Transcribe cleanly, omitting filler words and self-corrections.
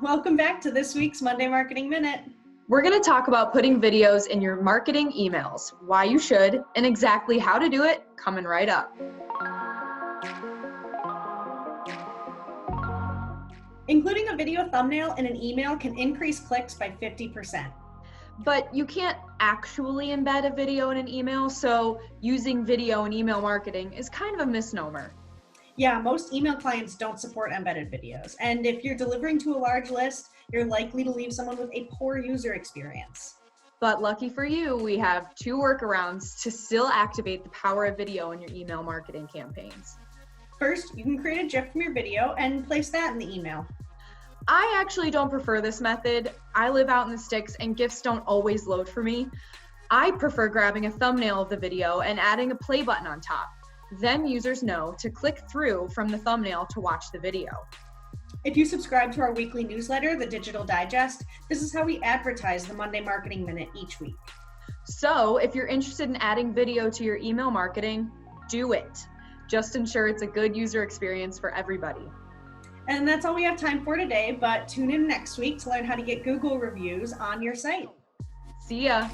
Welcome back to this week's Monday Marketing Minute. We're going to talk about putting videos in your marketing emails, why you should, and exactly how to do it coming right up. Including a video thumbnail in an email can increase clicks by 50%. But you can't actually embed a video in an email, so using video in email marketing is kind of a misnomer. Yeah, most email clients don't support embedded videos. And if you're delivering to a large list, you're likely to leave someone with a poor user experience. But lucky for you, we have 2 workarounds to still activate the power of video in your email marketing campaigns. First, you can create a GIF from your video and place that in the email. I actually don't prefer this method. I live out in the sticks and GIFs don't always load for me. I prefer grabbing a thumbnail of the video and adding a play button on top. Then users know to click through from the thumbnail to watch the video. If you subscribe to our weekly newsletter, the Digital Digest, this is how we advertise the Monday Marketing Minute each week. So if you're interested in adding video to your email marketing, do it. Just ensure it's a good user experience for everybody. And that's all we have time for today, but tune in next week to learn how to get Google reviews on your site. See ya.